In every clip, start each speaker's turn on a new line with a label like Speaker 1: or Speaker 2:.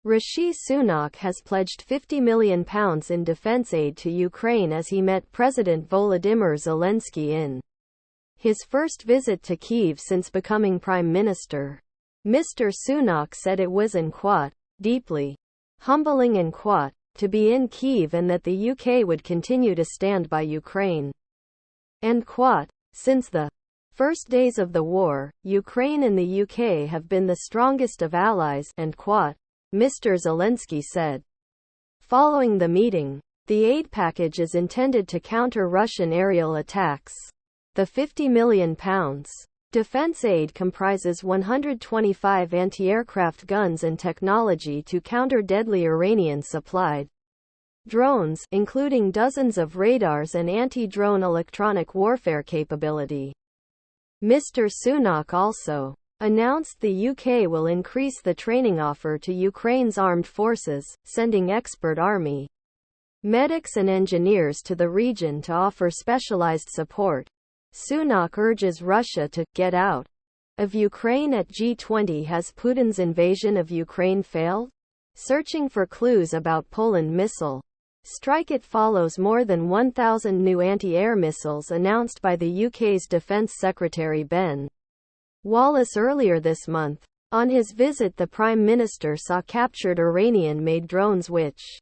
Speaker 1: Rishi Sunak has pledged £50 million in defence aid to Ukraine as he met President Volodymyr Zelensky in his first visit to Kyiv since becoming Prime Minister. Mr. Sunak said it was deeply humbling to be in Kyiv and that the UK would continue to stand by Ukraine. Since the first days of the war, Ukraine and the UK have been the strongest of allies, Mr. Zelensky said. Following the meeting, the aid package is intended to counter Russian aerial attacks. The £50 million defense aid comprises 125 anti-aircraft guns and technology to counter deadly Iranian-supplied drones, including dozens of radars and anti-drone electronic warfare capability. Mr. Sunak also announced the UK will increase the training offer to Ukraine's armed forces, sending expert army medics and engineers to the region to offer specialized support. Sunak urges Russia to get out of Ukraine at G20. Has Putin's invasion of Ukraine failed? Searching for clues about Poland missile strike. It follows more than 1,000 new anti-air missiles announced by the UK's Defence Secretary Ben Wallace earlier this month. On his visit, the Prime Minister saw captured Iranian-made drones which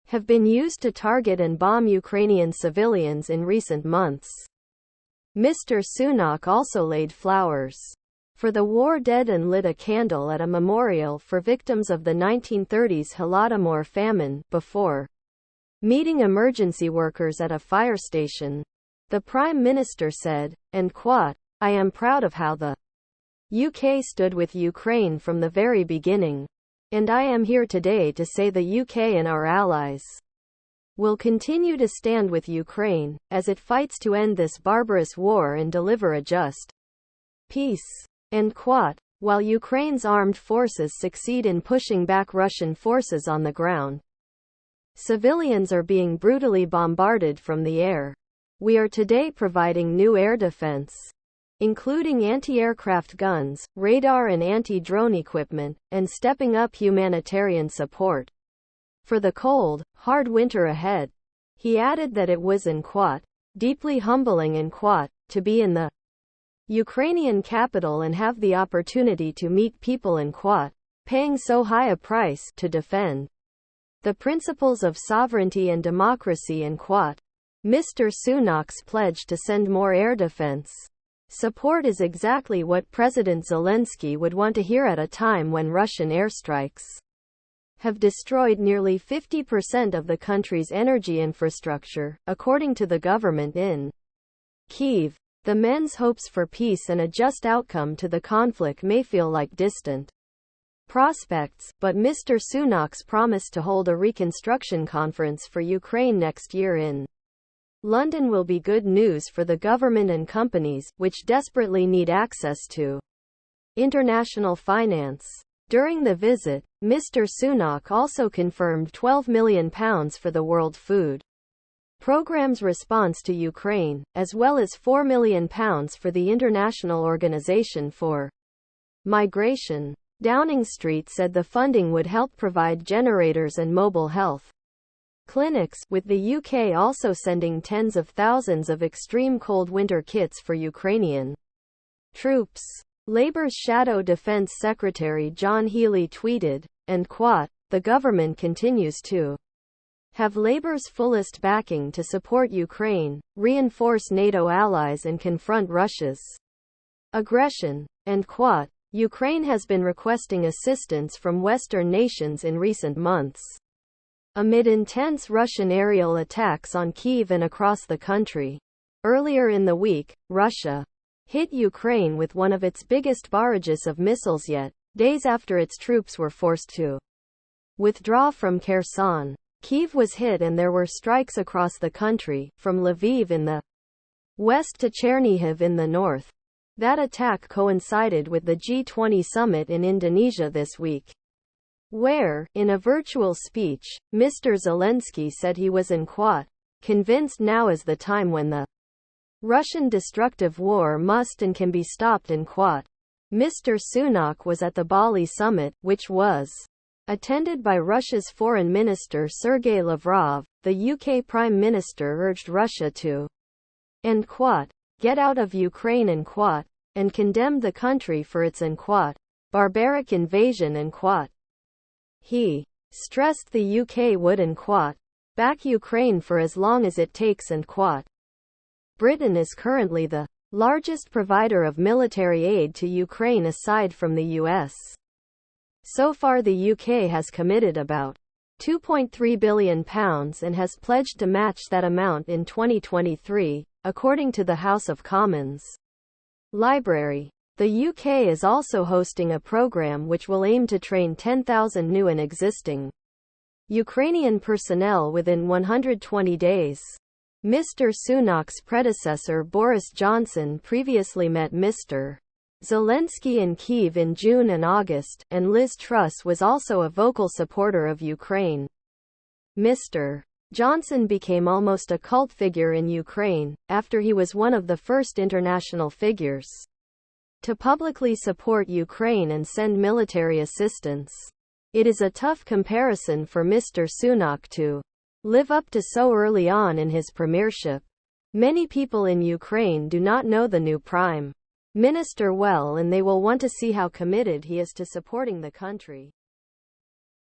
Speaker 1: have been used to target and bomb Ukrainian civilians in recent months. Mr. Sunak also laid flowers for the war dead and lit a candle at a memorial for victims of the 1930s Holodomor famine before meeting emergency workers at a fire station. The Prime Minister said, I am proud of how the UK stood with Ukraine from the very beginning. And I am here today to say the UK and our allies will continue to stand with Ukraine as it fights to end this barbarous war and deliver a just peace. While Ukraine's armed forces succeed in pushing back Russian forces on the ground, civilians are being brutally bombarded from the air. We are today providing new air defense, including anti-aircraft guns, radar and anti-drone equipment, and stepping up humanitarian support for the cold, hard winter ahead. He added that it was deeply humbling to be in the Ukrainian capital and have the opportunity to meet people paying so high a price to defend the principles of sovereignty and democracy. Mr. Sunak's pledge to send more air defense support is exactly what President Zelensky would want to hear at a time when Russian airstrikes have destroyed nearly 50% of the country's energy infrastructure, according to the government in Kyiv. The men's hopes for peace and a just outcome to the conflict may feel like distant prospects, but Mr. Sunak's promise to hold a reconstruction conference for Ukraine next year in London will be good news for the government and companies, which desperately need access to international finance. During the visit, Mr. Sunak also confirmed £12 million for the World Food Programme's response to Ukraine, as well as £4 million for the International Organization for Migration. Downing Street said the funding would help provide generators and mobile health clinics, with the UK also sending tens of thousands of extreme cold winter kits for Ukrainian troops. Labour's Shadow Defence Secretary John Healey tweeted, the government continues to have Labour's fullest backing to support Ukraine, reinforce NATO allies and confront Russia's aggression. Ukraine has been requesting assistance from Western nations in recent months, amid intense Russian aerial attacks on Kyiv and across the country. Earlier in the week, Russia hit Ukraine with one of its biggest barrages of missiles yet, days after its troops were forced to withdraw from Kherson. Kyiv was hit and there were strikes across the country, from Lviv in the west to Chernihiv in the north. That attack coincided with the G20 summit in Indonesia this week, where, in a virtual speech, Mr. Zelensky said he was convinced now is the time when the Russian destructive war must and can be stopped. Mr. Sunak was at the Bali summit, which was Attended by Russia's Foreign Minister Sergei Lavrov, the UK Prime Minister urged Russia to get out of Ukraine and condemned the country for its barbaric invasion He stressed the UK would back Ukraine for as long as it takes Britain is currently the largest provider of military aid to Ukraine aside from the US. So far the UK has committed about £2.3 billion and has pledged to match that amount in 2023, according to the House of Commons Library. The UK is also hosting a program which will aim to train 10,000 new and existing Ukrainian personnel within 120 days. Mr. Sunak's predecessor Boris Johnson previously met Mr. Zelensky in Kyiv in June and August, and Liz Truss was also a vocal supporter of Ukraine. Mr. Johnson became almost a cult figure in Ukraine, after he was one of the first international figures to publicly support Ukraine and send military assistance. It is a tough comparison for Mr. Sunak to live up to so early on in his premiership. Many people in Ukraine do not know the new Prime Minister well, and they will want to see how committed he is to supporting the country.